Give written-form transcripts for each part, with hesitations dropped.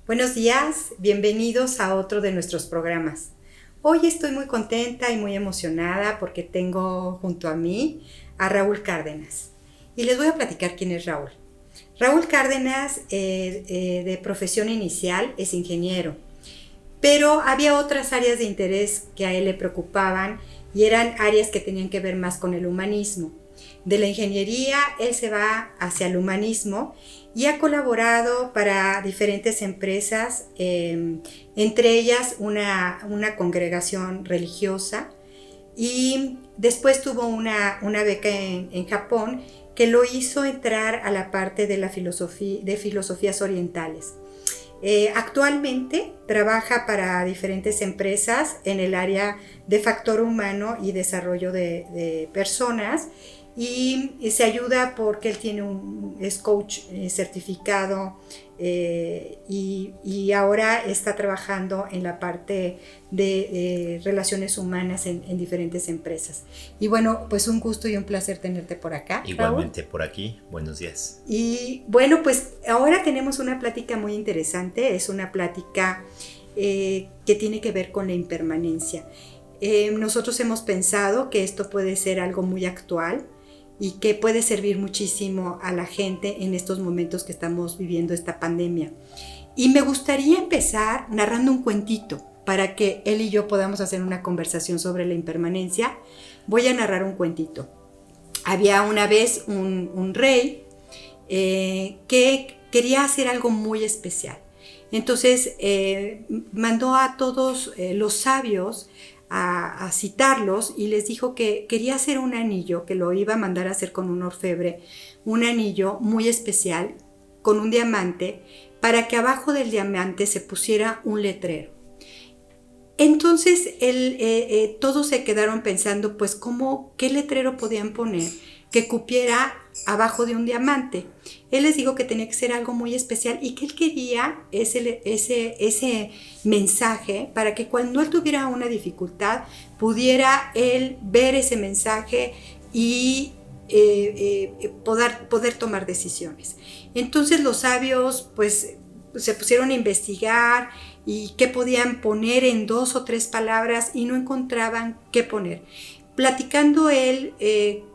Buenos días, bienvenidos a otro de nuestros programas. Hoy estoy muy contenta y muy emocionada porque tengo junto a mí a Raúl Cárdenas. Y les voy a platicar quién es Raúl. Raúl Cárdenas, de profesión inicial, es ingeniero. Pero había otras áreas de interés que a él le preocupaban y eran áreas que tenían que ver más con el humanismo. De la ingeniería, él se va hacia el humanismo y ha colaborado para diferentes empresas, entre ellas una congregación religiosa, y después tuvo una beca en Japón que lo hizo entrar a la parte de la filosofía, de filosofías orientales. Actualmente trabaja para diferentes empresas en el área de factor humano y desarrollo de personas, y se ayuda porque él es coach certificado, y ahora está trabajando en la parte de relaciones humanas en diferentes empresas. Y bueno, pues un gusto y un placer tenerte por acá, Igualmente, Raúl. por aquí, buenos días. Y bueno, pues ahora tenemos una plática muy interesante, es una plática que tiene que ver con la impermanencia. Nosotros hemos pensado que esto puede ser algo muy actual y que puede servir muchísimo a la gente en estos momentos que estamos viviendo esta pandemia. Y me gustaría empezar narrando un cuentito para que él y yo podamos hacer una conversación sobre la impermanencia. Voy a narrar un cuentito. Había una vez un rey que quería hacer algo muy especial. Entonces mandó a todos los sabios a citarlos y les dijo que quería hacer un anillo, que lo iba a mandar a hacer con un orfebre, un anillo muy especial con un diamante, para que abajo del diamante se pusiera un letrero. Entonces todos se quedaron pensando, pues, ¿qué letrero podían poner que cupiera abajo de un diamante? Él les dijo que tenía que ser algo muy especial y que él quería ese mensaje para que cuando él tuviera una dificultad pudiera él ver ese mensaje y poder tomar decisiones. Entonces los sabios pues se pusieron a investigar y qué podían poner en 2 o 3 palabras y no encontraban qué poner. Platicando él,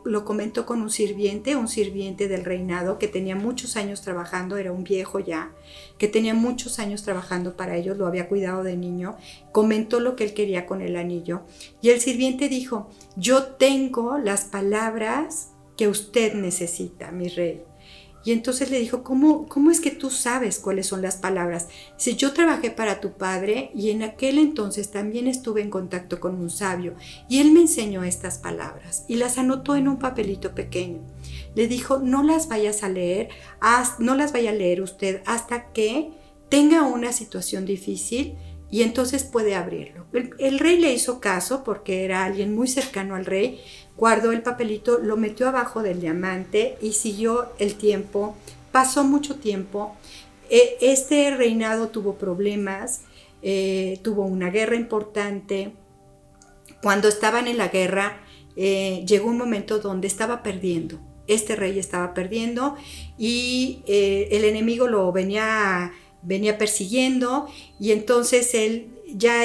lo comentó con un sirviente del reinado que tenía muchos años trabajando, era un viejo ya, que tenía muchos años trabajando para ellos, lo había cuidado de niño, comentó lo que él quería con el anillo y el sirviente dijo: yo tengo las palabras que usted necesita, mi rey. Y entonces le dijo: ¿Cómo es que tú sabes cuáles son las palabras? Si yo trabajé para tu padre y en aquel entonces también estuve en contacto con un sabio y él me enseñó estas palabras y las anotó en un papelito pequeño. Le dijo: no las vayas a leer, no las vaya a leer usted hasta que tenga una situación difícil y entonces puede abrirlo. El rey le hizo caso porque era alguien muy cercano al rey. Guardó el papelito, lo metió abajo del diamante y siguió el tiempo. Pasó mucho tiempo. Este reinado tuvo problemas, tuvo una guerra importante. Cuando estaban en la guerra, llegó un momento donde estaba perdiendo. Este rey estaba perdiendo y el enemigo lo venía persiguiendo, y entonces él ya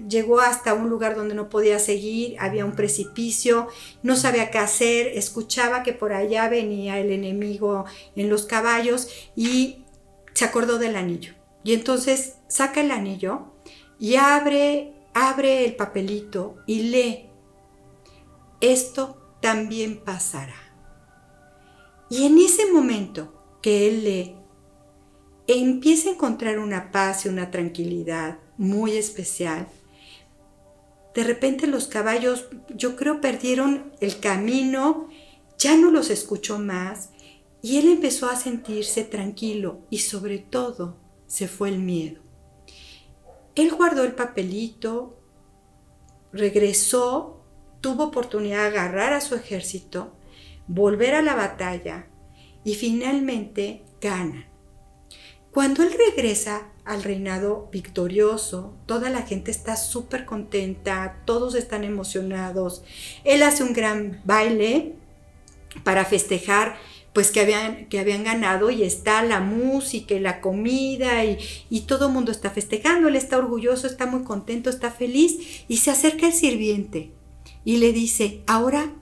llegó hasta un lugar donde no podía seguir, había un precipicio, no sabía qué hacer, escuchaba que por allá venía el enemigo en los caballos y se acordó del anillo. Y entonces saca el anillo y abre el papelito y lee: esto también pasará. Y en ese momento que él lee, empieza a encontrar una paz y una tranquilidad muy especial. De repente los caballos, yo creo, perdieron el camino, ya no los escuchó más y él empezó a sentirse tranquilo y sobre todo se fue el miedo. Él guardó el papelito, regresó, tuvo oportunidad de agarrar a su ejército, volver a la batalla y finalmente gana. Cuando él regresa al reinado victorioso, toda la gente está súper contenta, todos están emocionados. Él hace un gran baile para festejar pues que habían ganado, y está la música y la comida y todo el mundo está festejando, él está orgulloso, está muy contento, está feliz, y se acerca el sirviente y le dice, ahora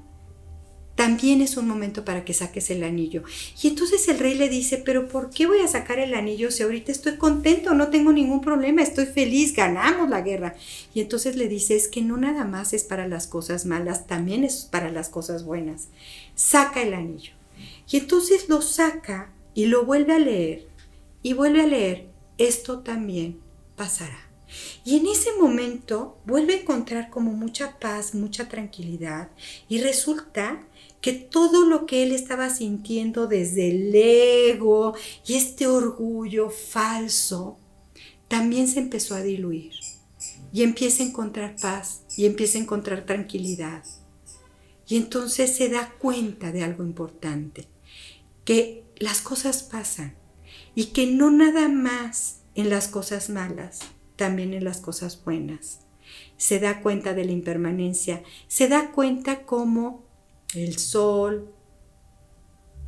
también es un momento para que saques el anillo. Y entonces el rey le dice, pero ¿por qué voy a sacar el anillo si ahorita estoy contento, no tengo ningún problema, estoy feliz, ganamos la guerra? Y entonces le dice, es que no nada más es para las cosas malas, también es para las cosas buenas. Saca el anillo. Y entonces lo saca y lo vuelve a leer, y vuelve a leer, esto también pasará. Y en ese momento vuelve a encontrar como mucha paz, mucha tranquilidad, y resulta que todo lo que él estaba sintiendo desde el ego y este orgullo falso también se empezó a diluir, y empieza a encontrar paz y empieza a encontrar tranquilidad. Y entonces se da cuenta de algo importante, que las cosas pasan y que no nada más en las cosas malas, también en las cosas buenas. Se da cuenta de la impermanencia, se da cuenta cómo el sol,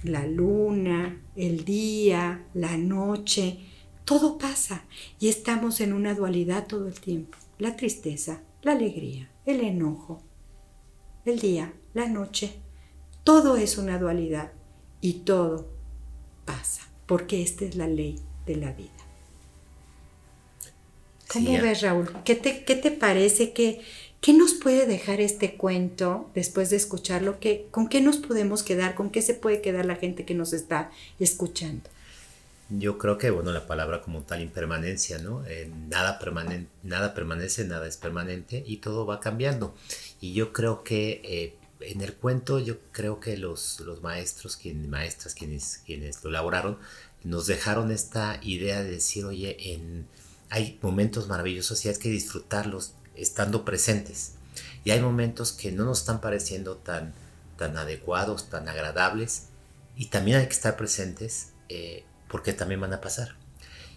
la luna, el día, la noche, todo pasa y estamos en una dualidad todo el tiempo. La tristeza, la alegría, el enojo, el día, la noche, todo es una dualidad y todo pasa, porque esta es la ley de la vida. ¿Cómo ves, Raúl? ¿Qué te parece? ¿Qué nos puede dejar este cuento después de escucharlo? ¿Con qué nos podemos quedar? ¿Con qué se puede quedar la gente que nos está escuchando? Yo creo que, bueno, la palabra como tal, impermanencia, ¿no? Nada permanece, nada es permanente y todo va cambiando. Y yo creo que en el cuento, yo creo que los maestros, quienes lo elaboraron, nos dejaron esta idea de decir, oye, hay momentos maravillosos y hay que disfrutarlos estando presentes. Y hay momentos que no nos están pareciendo tan adecuados, tan agradables, y también hay que estar presentes porque también van a pasar.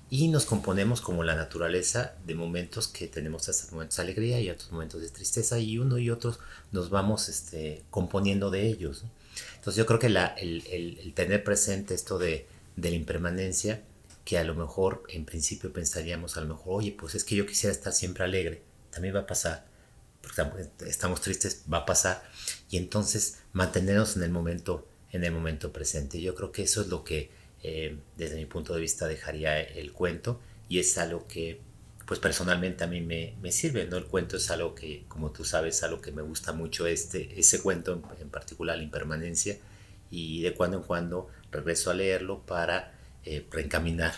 Y nos componemos como la naturaleza de momentos que tenemos estos momentos de alegría y otros momentos de tristeza, y uno y otros nos vamos componiendo de ellos, ¿no? Entonces yo creo que el tener presente esto de la impermanencia, que a lo mejor en principio pensaríamos, a lo mejor, oye, pues es que yo quisiera estar siempre alegre, también va a pasar, porque estamos tristes, va a pasar, y entonces mantenernos en el momento presente. Yo creo que eso es lo que desde mi punto de vista dejaría el cuento, y es algo que pues personalmente a mí me sirve, ¿no? El cuento es algo que, como tú sabes, algo que me gusta mucho, ese cuento en particular, la impermanencia, y de cuando en cuando regreso a leerlo para reencaminar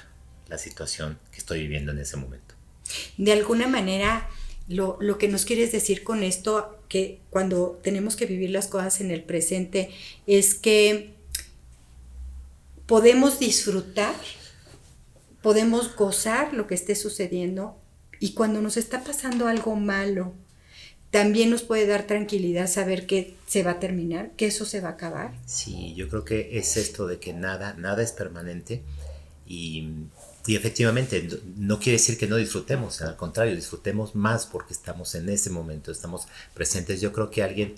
la situación que estoy viviendo en ese momento. De alguna manera, lo que nos quieres decir con esto, que cuando tenemos que vivir las cosas en el presente, es que podemos disfrutar, podemos gozar lo que esté sucediendo, y cuando nos está pasando algo malo, también nos puede dar tranquilidad saber que se va a terminar, que eso se va a acabar. Sí, yo creo que es esto de que nada es permanente, y efectivamente no quiere decir que no disfrutemos, al contrario, disfrutemos más porque estamos en ese momento, estamos presentes. Yo creo que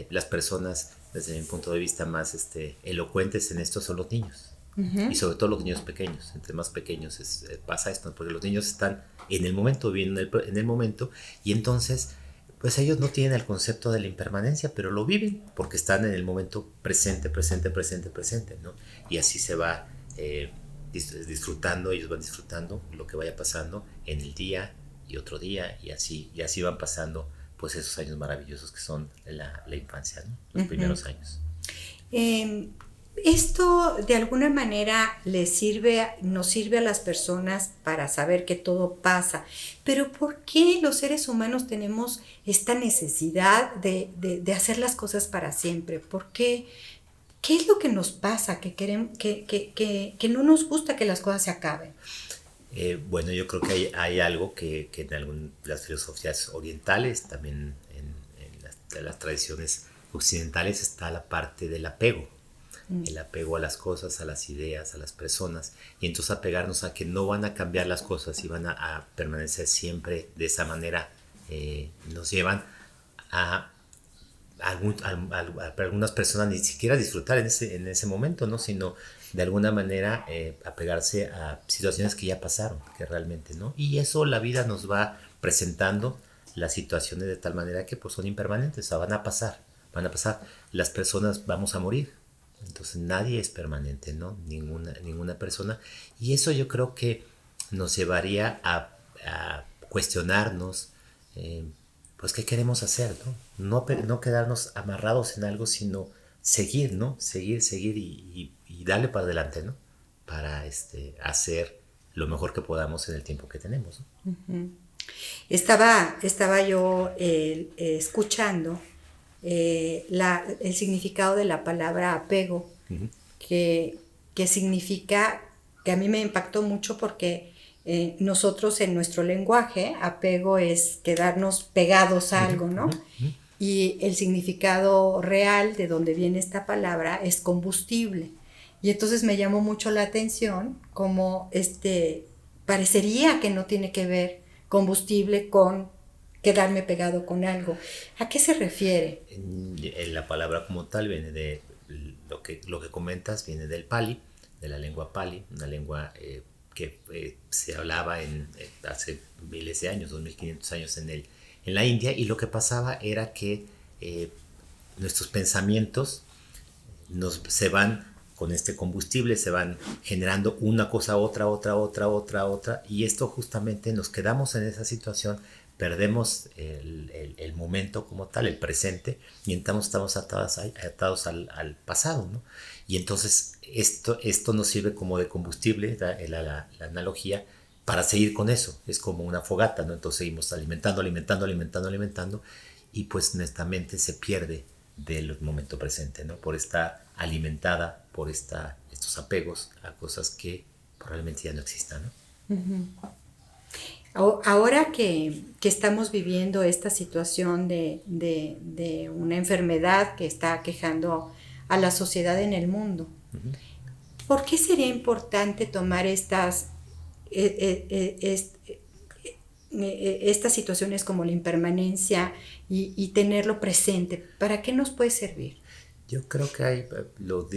las personas, desde mi punto de vista, más elocuentes en esto son los niños. Uh-huh. Y sobre todo los niños pequeños. Entre más pequeños pasa esto, porque los niños están en el momento, viviendo en el momento, y entonces pues ellos no tienen el concepto de la impermanencia, pero lo viven porque están en el momento presente, ¿no? Y así se va disfrutando, ellos van disfrutando lo que vaya pasando en el día y otro día, y así van pasando pues esos años maravillosos que son la infancia, ¿no? Los uh-huh. primeros años. Esto de alguna manera nos sirve a las personas para saber que todo pasa, pero ¿por qué los seres humanos tenemos esta necesidad de hacer las cosas para siempre? ¿Por qué? ¿Qué es lo que nos pasa que no nos gusta que las cosas se acaben? Bueno, yo creo que hay algo que en las filosofías orientales, también en las tradiciones occidentales, está la parte del apego. El apego a las cosas, a las ideas, a las personas, y entonces apegarnos a que no van a cambiar las cosas y van a permanecer siempre de esa manera, nos llevan a para algunas personas ni siquiera disfrutar en ese momento, ¿no? Sino de alguna manera apegarse a situaciones que ya pasaron, que realmente, ¿no? Y eso la vida nos va presentando las situaciones de tal manera que pues son impermanentes, o sea, van a pasar, las personas vamos a morir, entonces nadie es permanente, ¿no? Ninguna persona, y eso yo creo que nos llevaría a cuestionarnos, pues qué queremos hacer, ¿no? No quedarnos amarrados en algo, sino seguir, ¿no? Seguir y darle para adelante, ¿no? Para hacer lo mejor que podamos en el tiempo que tenemos, ¿no? Uh-huh. Estaba yo escuchando el significado de la palabra apego, uh-huh. que significa, que a mí me impactó mucho porque nosotros en nuestro lenguaje, apego es quedarnos pegados a algo, ¿no? Uh-huh. Y el significado real de donde viene esta palabra es combustible. Y entonces me llamó mucho la atención como parecería que no tiene que ver combustible con quedarme pegado con algo. ¿A qué se refiere? La palabra como tal viene de lo que comentas, viene del Pali, de la lengua Pali, una lengua que se hablaba hace miles de años, 2500 años en la India, y lo que pasaba era que nuestros pensamientos se van con este combustible, se van generando una cosa, otra, y esto justamente nos quedamos en esa situación, perdemos el momento como tal, el presente, y entonces estamos atados al pasado, ¿no? Y entonces esto nos sirve como de combustible, la analogía, para seguir con eso. Es como una fogata, ¿no? Entonces seguimos alimentando, y pues nuestra mente se pierde del momento presente, ¿no? Por estar alimentada por estos apegos a cosas que probablemente ya no existan, ¿no? Uh-huh. Ahora que estamos viviendo esta situación de una enfermedad que está aquejando a la sociedad en el mundo, uh-huh. ¿Por qué sería importante tomar estas situaciones como la impermanencia y tenerlo presente? ¿Para qué nos puede servir? Yo creo que lo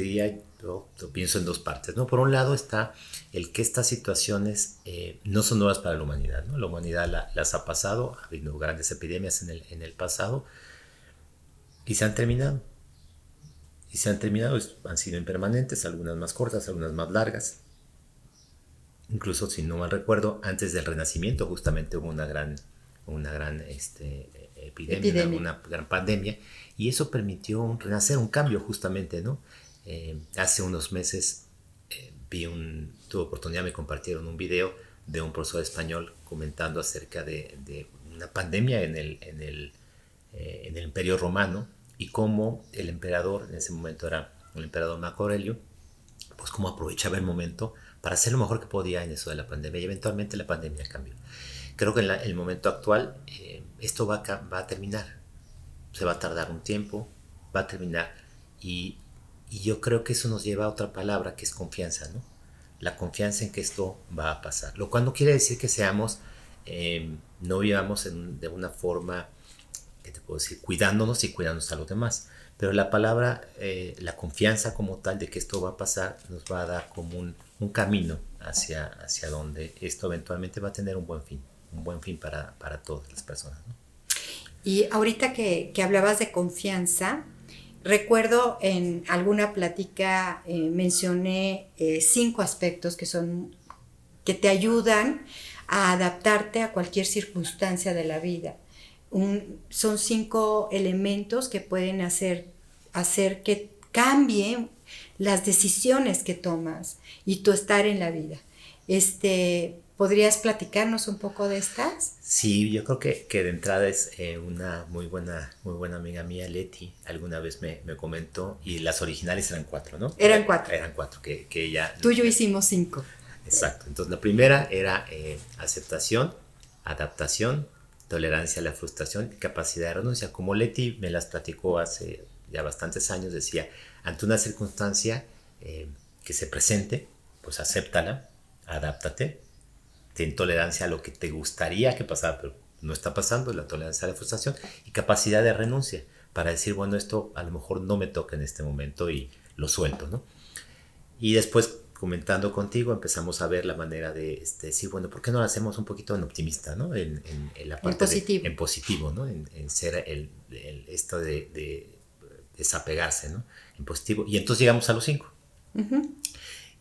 pienso en dos partes, ¿no? Por un lado está el que estas situaciones no son nuevas para la humanidad, ¿no? La humanidad las ha pasado, ha habido grandes epidemias en el pasado y se han terminado. Han sido impermanentes, algunas más cortas, algunas más largas. Incluso, si no mal recuerdo, antes del Renacimiento justamente hubo una gran epidemia. Una gran pandemia, y eso permitió un renacer, un cambio justamente, ¿no? Hace unos meses tuve oportunidad, me compartieron un video de un profesor español comentando acerca de una pandemia en el Imperio Romano, y cómo el emperador, en ese momento era el emperador Marco Aurelio, pues cómo aprovechaba el momento para hacer lo mejor que podía en eso de la pandemia, y eventualmente la pandemia cambió. Creo que en el momento actual esto va a terminar, se va a tardar un tiempo, va a terminar, y yo creo que eso nos lleva a otra palabra que es confianza, ¿no? La confianza en que esto va a pasar, lo cual no quiere decir que no vivamos de una forma, ¿qué te puedo decir?, cuidándonos y cuidándonos a los demás, pero la palabra, la confianza como tal de que esto va a pasar, nos va a dar como un camino hacia donde esto eventualmente va a tener un buen fin para todas las personas, ¿no? Y ahorita que hablabas de confianza, recuerdo en alguna plática mencioné 5 aspectos que te ayudan a adaptarte a cualquier circunstancia de la vida. Son 5 elementos que pueden hacer que cambien las decisiones que tomas y tu estar en la vida. ¿Podrías platicarnos un poco de estas? Sí, yo creo que de entrada es una muy buena amiga mía, Leti, alguna vez me comentó, y las originales eran 4, ¿no? Eran 4. Eran 4, que ella... Tú y yo hicimos 5. Exacto, entonces la primera era aceptación, adaptación, tolerancia a la frustración y capacidad de renuncia. Como Leti me las platicó hace ya bastantes años, decía, ante una circunstancia que se presente, pues acéptala, adáptate, ten tolerancia a lo que te gustaría que pasara, pero no está pasando, la tolerancia a la frustración, y capacidad de renuncia, para decir, bueno, esto a lo mejor no me toca en este momento y lo suelto, ¿no? Y después, comentando contigo, empezamos a ver la manera de decir, bueno, ¿por qué no lo hacemos un poquito en optimista, ¿no? En la parte en positivo, ¿no? En ser esto de desapegarse, ¿no? En positivo. Y entonces llegamos a los 5,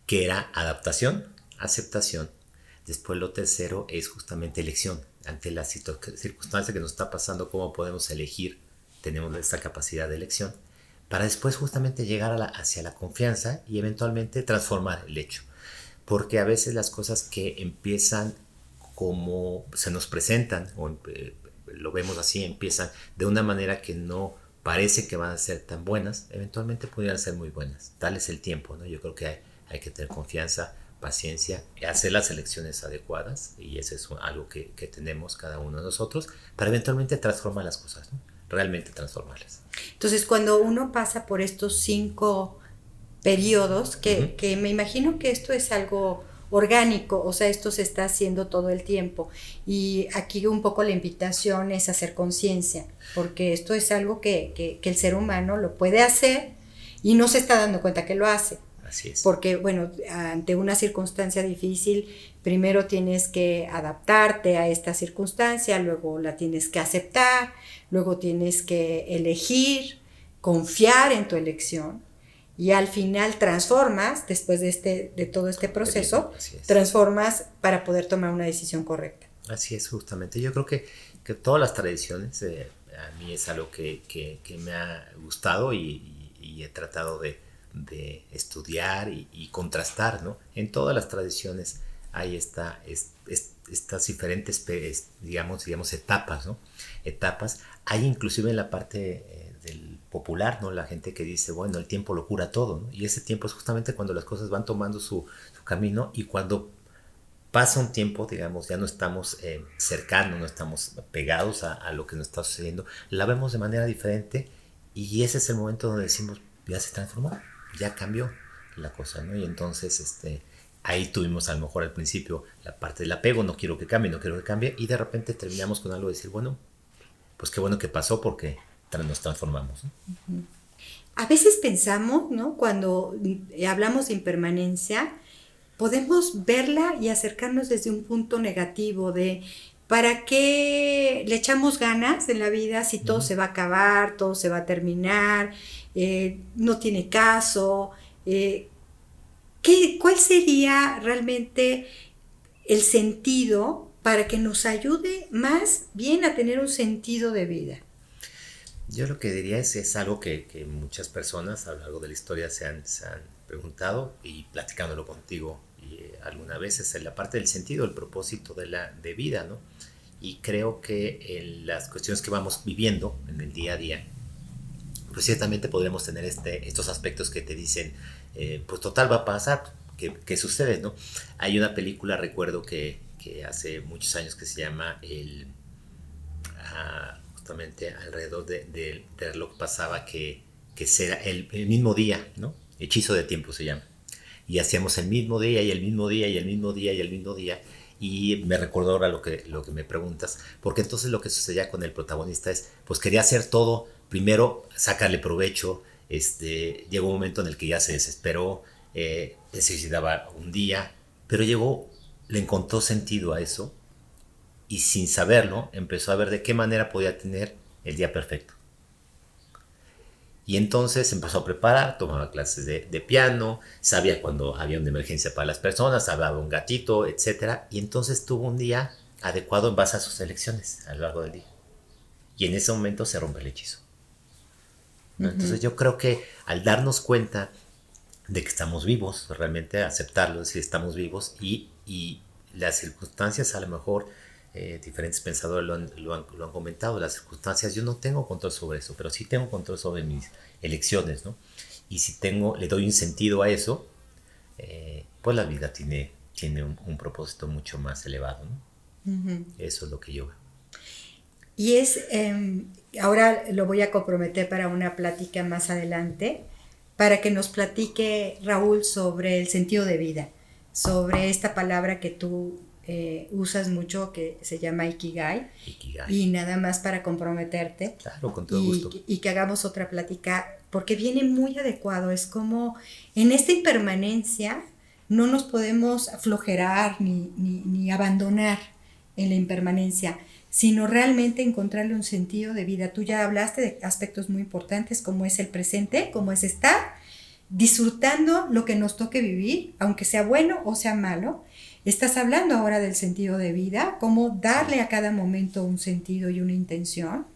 que era adaptación, aceptación. Después lo tercero es justamente elección. Ante la circunstancia que nos está pasando, cómo podemos elegir, tenemos esta capacidad de elección, para después justamente llegar hacia la confianza y eventualmente transformar el hecho. Porque a veces las cosas que empiezan como se nos presentan, o lo vemos así, empiezan de una manera que no parece que van a ser tan buenas, eventualmente pudieran ser muy buenas. Tal es el tiempo, ¿no? Yo creo que hay que tener confianza, paciencia, hacer las elecciones adecuadas, y eso es algo que tenemos cada uno de nosotros, para eventualmente transformar las cosas, ¿no? Realmente transformarlas. Entonces, cuando uno pasa por estos 5 periodos, que me imagino que esto es algo orgánico, o sea, esto se está haciendo todo el tiempo, y aquí un poco la invitación es hacer conciencia, porque esto es algo que el ser humano lo puede hacer y no se está dando cuenta que lo hace. Así es. Porque, bueno, ante una circunstancia difícil, primero tienes que adaptarte a esta circunstancia, luego la tienes que aceptar, luego tienes que elegir, confiar en tu elección, y al final transformas, después de todo este proceso, transformas para poder tomar una decisión correcta. Así es, justamente. Yo creo que todas las tradiciones, a mí es algo que me ha gustado y he tratado de estudiar y contrastar, ¿no? En todas las tradiciones hay estas diferentes, digamos, etapas, ¿no? Etapas. Hay inclusive en la parte del popular, ¿no? La gente que dice, bueno, el tiempo lo cura todo, ¿no? Y ese tiempo es justamente cuando las cosas van tomando su camino, y cuando pasa un tiempo, digamos, ya no estamos cercanos, no estamos pegados a lo que nos está sucediendo, la vemos de manera diferente, y ese es el momento donde decimos, ya se transformó, ya cambió la cosa, ¿no? Y entonces ahí tuvimos a lo mejor al principio la parte del apego, no quiero que cambie, y de repente terminamos con algo de decir, bueno, pues qué bueno que pasó, porque nos transformamos, ¿no? A veces pensamos, ¿no? Cuando hablamos de impermanencia, podemos verla y acercarnos desde un punto negativo de ¿para qué le echamos ganas en la vida si todo se va a acabar, todo se va a terminar, no tiene caso? ¿Cuál sería realmente el sentido para que nos ayude más bien a tener un sentido de vida? Yo lo que diría es algo que muchas personas a lo largo de la historia se han preguntado, y platicándolo contigo y alguna vez, es la parte del sentido, el propósito de vida, ¿no? Y creo que en las cuestiones que vamos viviendo en el día a día, pues ciertamente podremos tener estos aspectos que te dicen, pues total va a pasar, ¿qué sucede, no? Hay una película, recuerdo que hace muchos años, que se llama justamente alrededor de lo que pasaba, que será el mismo día, ¿no? Hechizo de tiempo se llama. Y hacíamos el mismo día y el mismo día y el mismo día y el mismo día. Y me recordó ahora lo que me preguntas, porque entonces lo que sucedía con el protagonista es, pues quería hacer todo, primero sacarle provecho, llegó un momento en el que ya se desesperó, se suicidaba un día, pero le encontró sentido a eso, y sin saberlo empezó a ver de qué manera podía tener el día perfecto. Y entonces empezó a preparar, tomaba clases de piano, sabía cuando había una emergencia para las personas, hablaba un gatito, etc. Y entonces tuvo un día adecuado en base a sus elecciones a lo largo del día. Y en ese momento se rompe el hechizo, ¿no? Entonces yo creo que al darnos cuenta de que estamos vivos, realmente aceptarlo, decir estamos vivos, y las circunstancias a lo mejor, diferentes pensadores lo han comentado, las circunstancias, yo no tengo control sobre eso, pero sí tengo control sobre mis elecciones, ¿no? Y si le doy un sentido a eso, pues la vida tiene un propósito mucho más elevado, ¿no? Eso es lo que yo veo. Y ahora lo voy a comprometer para una plática más adelante, para que nos platique, Raúl, sobre el sentido de vida, sobre esta palabra que tú usas mucho, que se llama Ikigai. Ikigai. Y nada más para comprometerte. Claro, con todo gusto. Y que hagamos otra plática, porque viene muy adecuado. Es como en esta impermanencia no nos podemos aflojerar ni abandonar en la impermanencia, sino realmente encontrarle un sentido de vida. Tú ya hablaste de aspectos muy importantes, como es el presente, como es estar disfrutando lo que nos toque vivir, aunque sea bueno o sea malo. Estás hablando ahora del sentido de vida, cómo darle a cada momento un sentido y una intención,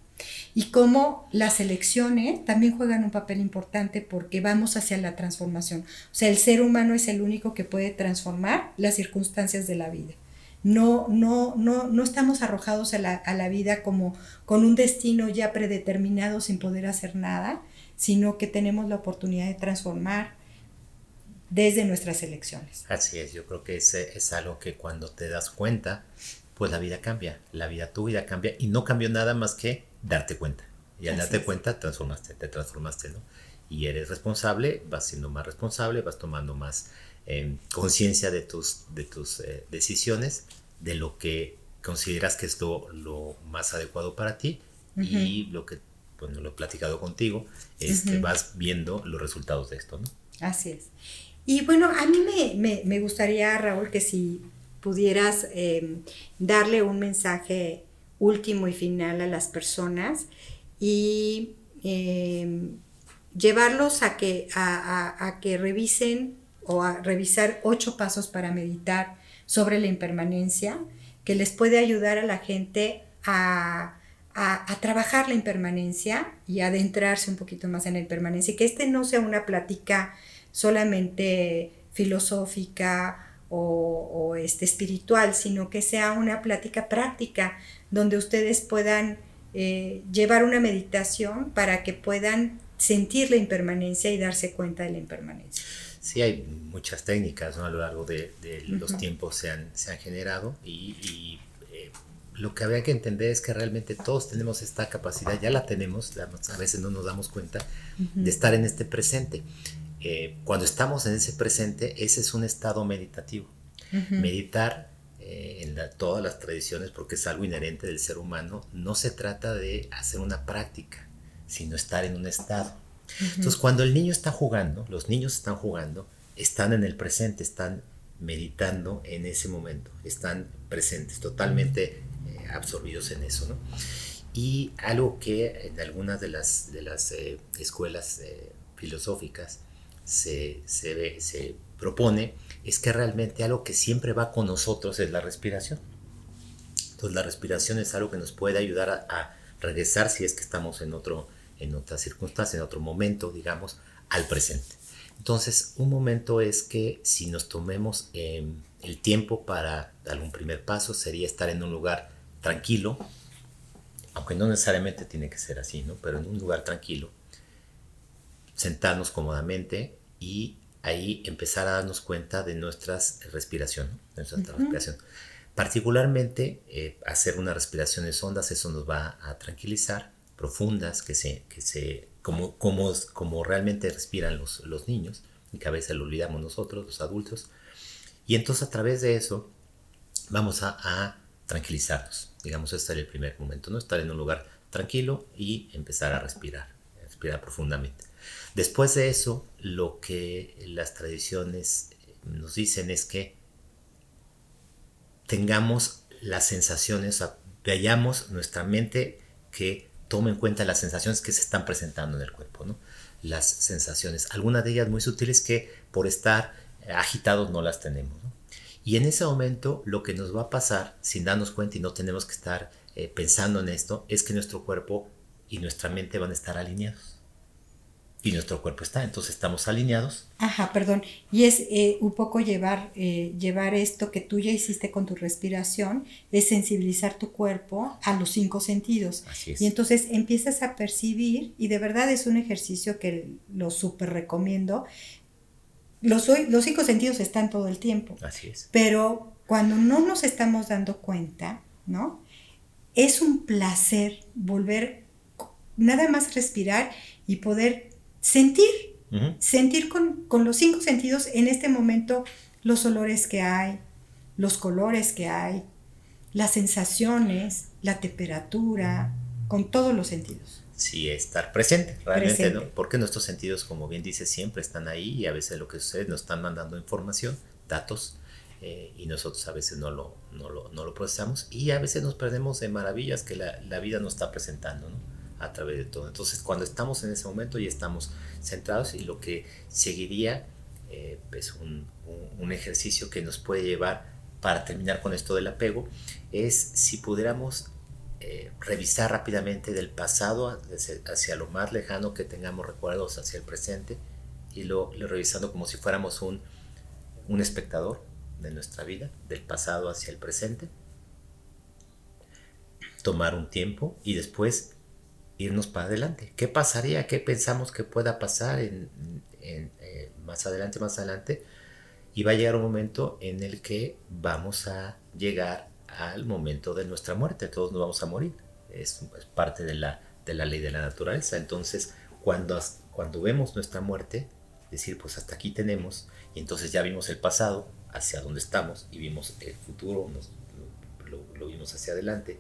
y cómo las elecciones también juegan un papel importante porque vamos hacia la transformación. O sea, el ser humano es el único que puede transformar las circunstancias de la vida. No estamos arrojados a la vida como con un destino ya predeterminado sin poder hacer nada, sino que tenemos la oportunidad de transformar desde nuestras elecciones. Así es, yo creo que es algo que cuando te das cuenta, pues la vida cambia, tu vida cambia, y no cambió nada más que darte cuenta. Y al darte cuenta, te transformaste, ¿no? Y eres responsable, vas siendo más responsable, vas tomando más conciencia de tus decisiones, de lo que consideras que es lo más adecuado para ti, y lo que, bueno, lo he platicado contigo, es que vas viendo los resultados de esto, ¿no? Así es. Y bueno, a mí me gustaría, Raúl, que si pudieras darle un mensaje último y final a las personas y llevarlos a que revisen o a revisar 8 pasos para meditar sobre la impermanencia, que les puede ayudar a la gente a trabajar la impermanencia y adentrarse un poquito más en la impermanencia, y que no sea una plática solamente filosófica o espiritual, sino que sea una plática práctica donde ustedes puedan llevar una meditación para que puedan sentir la impermanencia y darse cuenta de la impermanencia. Sí, hay muchas técnicas, ¿no? A lo largo de los tiempos se han generado, y lo que habría que entender es que realmente todos tenemos esta capacidad, ya la tenemos, a veces no nos damos cuenta, de estar en este presente. Cuando estamos en ese presente, ese es un estado meditativo. Meditar en todas las tradiciones, porque es algo inherente del ser humano, no se trata de hacer una práctica, sino estar en un estado. Entonces, cuando el niño está jugando, los niños están jugando, están en el presente, están meditando en ese momento, están presentes, totalmente absorbidos en eso, ¿no? Y algo que en algunas de las escuelas filosóficas se propone es que realmente algo que siempre va con nosotros es la respiración. Entonces la respiración es algo que nos puede ayudar a regresar, si es que estamos en otra circunstancia, en otro momento, digamos, al presente. Entonces, un momento es que si nos tomemos el tiempo para dar un primer paso, sería estar en un lugar tranquilo, aunque no necesariamente tiene que ser así, ¿no? Pero en un lugar tranquilo, sentarnos cómodamente y ahí empezar a darnos cuenta de nuestra respiración, ¿no? Respiración. Particularmente, hacer unas respiraciones hondas, eso nos va a tranquilizar, profundas, como realmente respiran los niños, y que a veces lo olvidamos nosotros, los adultos. Y entonces a través de eso vamos a tranquilizarnos. Digamos, este es el primer momento, ¿no? Estar en un lugar tranquilo y empezar a respirar profundamente. Después de eso, lo que las tradiciones nos dicen es que tengamos las sensaciones, o sea, veamos nuestra mente que tome en cuenta las sensaciones que se están presentando en el cuerpo, ¿no? Las sensaciones, algunas de ellas muy sutiles que por estar agitados no las tenemos, ¿no? Y en ese momento lo que nos va a pasar, sin darnos cuenta, y no tenemos que estar pensando en esto, es que nuestro cuerpo y nuestra mente van a estar alineados. Y nuestro cuerpo está, entonces estamos alineados. Ajá, perdón. Y es un poco llevar esto que tú ya hiciste con tu respiración, es sensibilizar tu cuerpo a los 5 sentidos. Así es. Y entonces empiezas a percibir, y de verdad es un ejercicio que lo súper recomiendo. Los 5 sentidos están todo el tiempo. Así es. Pero cuando no nos estamos dando cuenta, ¿no? Es un placer volver, nada más respirar y poder sentir con los 5 sentidos en este momento los olores que hay, los colores que hay, las sensaciones, la temperatura, con todos los sentidos. Sí, estar presente, realmente, Presente. ¿no? Porque nuestros sentidos, como bien dice, siempre están ahí y a veces lo que sucede nos están mandando información, datos, y nosotros a veces no lo procesamos y a veces nos perdemos de maravillas que la vida nos está presentando, ¿no? A través de todo. Entonces, cuando estamos en ese momento ya estamos centrados y lo que seguiría es un ejercicio que nos puede llevar para terminar con esto del apego, es si pudiéramos revisar rápidamente del pasado hacia lo más lejano que tengamos recuerdos hacia el presente y lo revisando como si fuéramos un espectador de nuestra vida, del pasado hacia el presente, tomar un tiempo y después irnos para adelante. ¿Qué pasaría? ¿Qué pensamos que pueda pasar más adelante? Y va a llegar un momento en el que vamos a llegar al momento de nuestra muerte. Todos nos vamos a morir. Es parte de la ley de la naturaleza. Entonces, cuando vemos nuestra muerte, decir, pues hasta aquí tenemos, y entonces ya vimos el pasado, hacia dónde estamos, y vimos el futuro, lo vimos hacia adelante,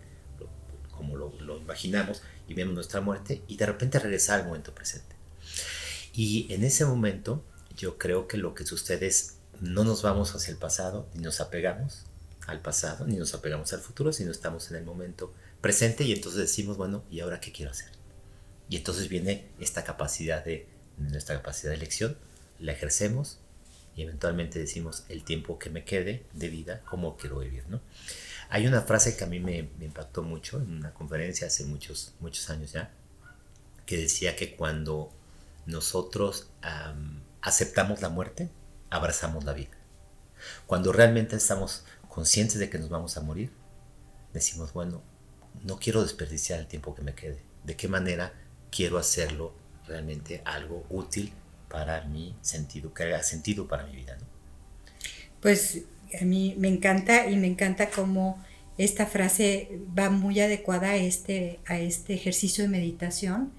como lo imaginamos, y vemos nuestra muerte, y de repente regresar al momento presente. Y en ese momento, yo creo que lo que sucede es, no nos vamos hacia el pasado, ni nos apegamos al pasado, ni nos apegamos al futuro, sino estamos en el momento presente y entonces decimos, bueno, ¿y ahora qué quiero hacer? Y entonces viene esta nuestra capacidad de elección, la ejercemos y eventualmente decimos el tiempo que me quede de vida, cómo quiero vivir, ¿no? Hay una frase que a mí me impactó mucho en una conferencia hace muchos años ya, que decía que cuando nosotros aceptamos la muerte, abrazamos la vida. Cuando realmente estamos conscientes de que nos vamos a morir, decimos, bueno, no quiero desperdiciar el tiempo que me quede. ¿De qué manera quiero hacerlo realmente algo útil para mi sentido, que haga sentido para mi vida, ¿no? Pues a mí me encanta cómo esta frase va muy adecuada a este ejercicio de meditación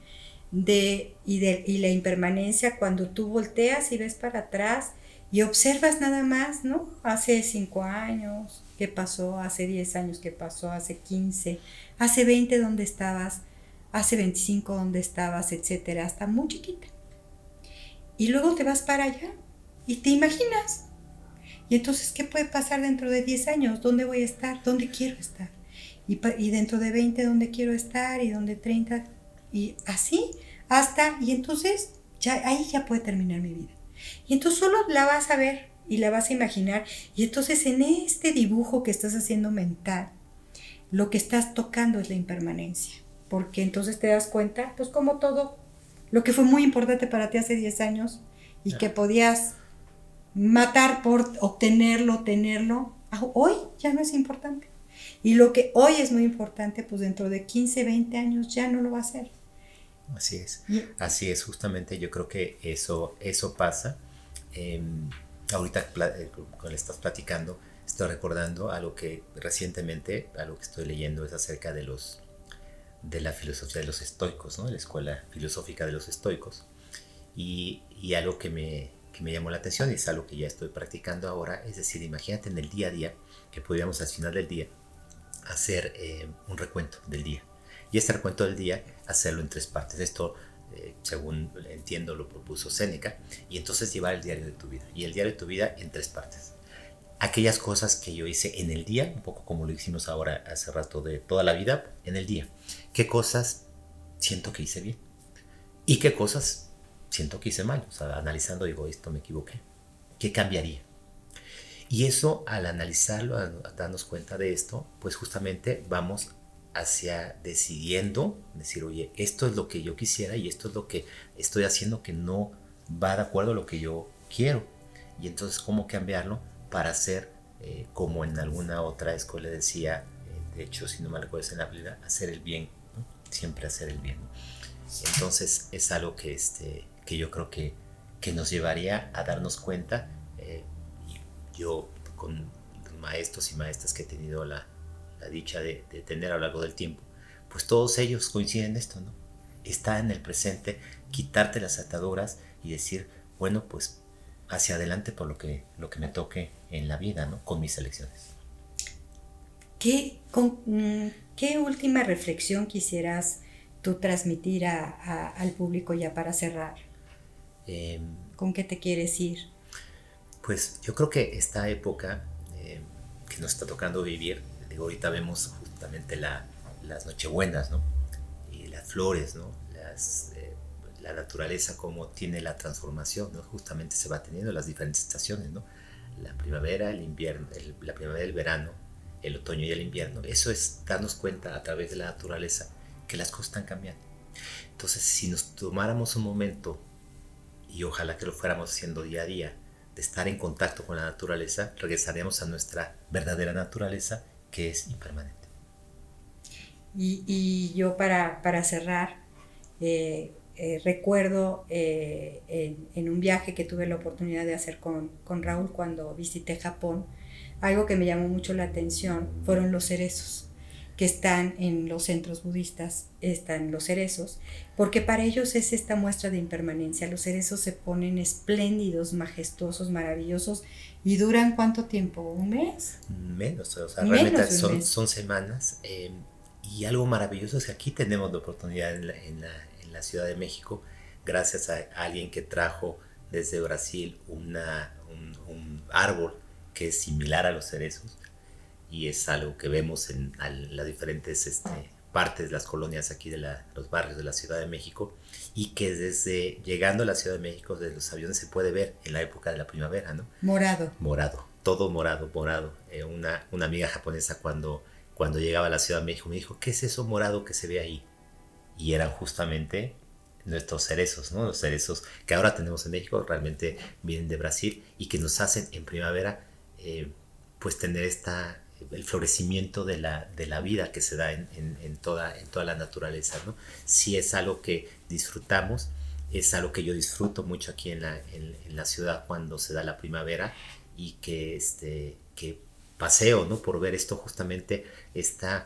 y la impermanencia, cuando tú volteas y ves para atrás y observas nada más, ¿no? Hace 5 años, ¿qué pasó? Hace 10 años, ¿qué pasó? Hace 15, hace 20, ¿dónde estabas? Hace 25, ¿dónde estabas? Etcétera, hasta muy chiquita. Y luego te vas para allá y te imaginas. Y entonces, ¿qué puede pasar dentro de 10 años? ¿Dónde voy a estar? ¿Dónde quiero estar? Y dentro de 20, ¿dónde quiero estar? Y dentro de 30, y así, y entonces, ahí ya puede terminar mi vida. Y entonces solo la vas a ver y la vas a imaginar. Y entonces en este dibujo que estás haciendo mental, lo que estás tocando es la impermanencia. Porque entonces te das cuenta, pues como todo, lo que fue muy importante para ti hace 10 años y que podías matar por obtenerlo, tenerlo, hoy ya no es importante. Y lo que hoy es muy importante, pues dentro de 15, 20 años ya no lo va a ser. Así es, justamente yo creo que eso pasa. Ahorita cuando estás platicando, estoy recordando algo que recientemente, algo que estoy leyendo es acerca de la filosofía de los estoicos, ¿no? De la escuela filosófica de los estoicos. Y algo que me llamó la atención y es algo que ya estoy practicando ahora, es decir, imagínate en el día a día que pudiéramos al final del día hacer un recuento del día. Y este recuento del día, hacerlo en 3 partes. Esto, según entiendo, lo propuso Séneca. Y entonces llevar el diario de tu vida. Y el diario de tu vida en 3 partes. Aquellas cosas que yo hice en el día, un poco como lo hicimos ahora hace rato de toda la vida, en el día. ¿Qué cosas siento que hice bien? ¿Y qué cosas siento que hice mal? O sea, analizando, digo, esto me equivoqué. ¿Qué cambiaría? Y eso, al analizarlo, a darnos cuenta de esto, pues justamente vamos hacia decidiendo, decir, oye, esto es lo que yo quisiera y esto es lo que estoy haciendo que no va de acuerdo a lo que yo quiero. Y entonces, ¿cómo cambiarlo para hacer, como en alguna otra escuela decía, de hecho, si no me recuerdo en la Biblia, hacer el bien, ¿no? Siempre hacer el bien. Entonces, es algo que yo creo que nos llevaría a darnos cuenta. Y yo, con maestros y maestras que he tenido la dicha de tener a lo largo del tiempo, pues todos ellos coinciden en esto, ¿no? Estar en el presente, quitarte las ataduras y decir, bueno, pues hacia adelante por lo que me toque en la vida, ¿no? Con mis elecciones. ¿Qué última reflexión quisieras tú transmitir al público ya para cerrar? Eh, ¿Con qué te quieres ir? pues yo creo que esta época que nos está tocando vivir, digo, ahorita vemos justamente las nochebuenas, ¿no? Y las flores, ¿no? La naturaleza como tiene la transformación, ¿no? Justamente se va teniendo las diferentes estaciones, ¿no? La primavera, el invierno, la primavera, el verano, el otoño y el invierno. Eso es darnos cuenta a través de la naturaleza que las cosas están cambiando. Entonces, si nos tomáramos un momento, y ojalá que lo fuéramos haciendo día a día, de estar en contacto con la naturaleza, regresaríamos a nuestra verdadera naturaleza, que es impermanente. Y yo para cerrar, recuerdo en un viaje que tuve la oportunidad de hacer con Raúl cuando visité Japón, algo que me llamó mucho la atención fueron los cerezos que están en los centros budistas, están los cerezos, porque para ellos es esta muestra de impermanencia. Los cerezos se ponen espléndidos, majestuosos, maravillosos, y duran ¿cuánto tiempo? ¿Un mes? Menos, o sea, Menos realmente de un mes. son semanas. Y algo maravilloso es que aquí tenemos la oportunidad en la Ciudad de México, gracias a alguien que trajo desde Brasil un árbol que es similar a los cerezos, y es algo que vemos en las diferentes partes de las colonias aquí de los barrios de la Ciudad de México, y que desde llegando a la Ciudad de México desde los aviones se puede ver en la época de la primavera, ¿no? Morado, todo morado, morado. Una amiga japonesa cuando llegaba a la Ciudad de México me dijo, ¿qué es eso morado que se ve ahí? Y eran justamente nuestros cerezos, ¿no? Los cerezos que ahora tenemos en México realmente vienen de Brasil y que nos hacen en primavera pues tener el florecimiento de la vida que se da en toda la naturaleza, ¿no? Sí es algo que disfrutamos, es algo que yo disfruto mucho aquí en la ciudad cuando se da la primavera, y que paseo, ¿no? Por ver esto justamente, esta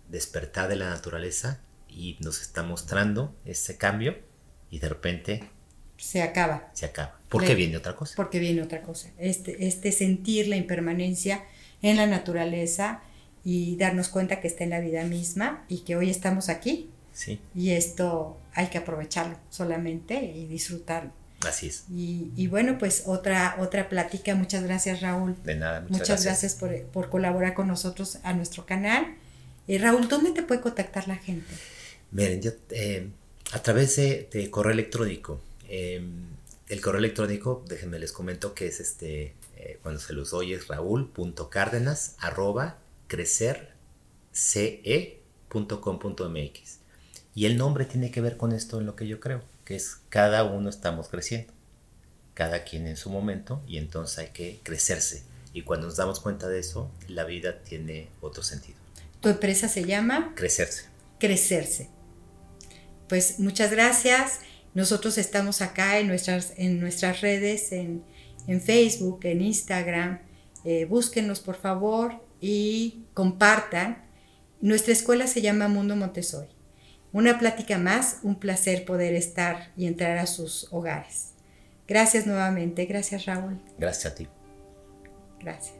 despertar de la naturaleza, y nos está mostrando ese cambio, y de repente Se acaba. porque viene otra cosa. Porque viene otra cosa. Este sentir la impermanencia en la naturaleza y darnos cuenta que está en la vida misma y que hoy estamos aquí. Sí. Y esto hay que aprovecharlo solamente y disfrutarlo. Así es. Y bueno, pues otra plática. Muchas gracias, Raúl. De nada, muchas gracias por colaborar con nosotros a nuestro canal. Raúl, ¿dónde te puede contactar la gente? Miren, yo a través de correo electrónico. El correo electrónico, déjenme les comento que es cuando se los doy, es raul.cardenas@crecerce.com.mx. Y el nombre tiene que ver con esto en lo que yo creo, que es cada uno estamos creciendo, cada quien en su momento, y entonces hay que crecerse. Y cuando nos damos cuenta de eso, la vida tiene otro sentido. ¿Tu empresa se llama? Crecerse. Crecerse. Pues muchas gracias. Nosotros estamos acá en nuestras redes, en Facebook, en Instagram. Búsquenos, por favor, y compartan. Nuestra escuela se llama Mundo Montessori. Una plática más, un placer poder estar y entrar a sus hogares. Gracias nuevamente. Gracias, Raúl. Gracias a ti. Gracias.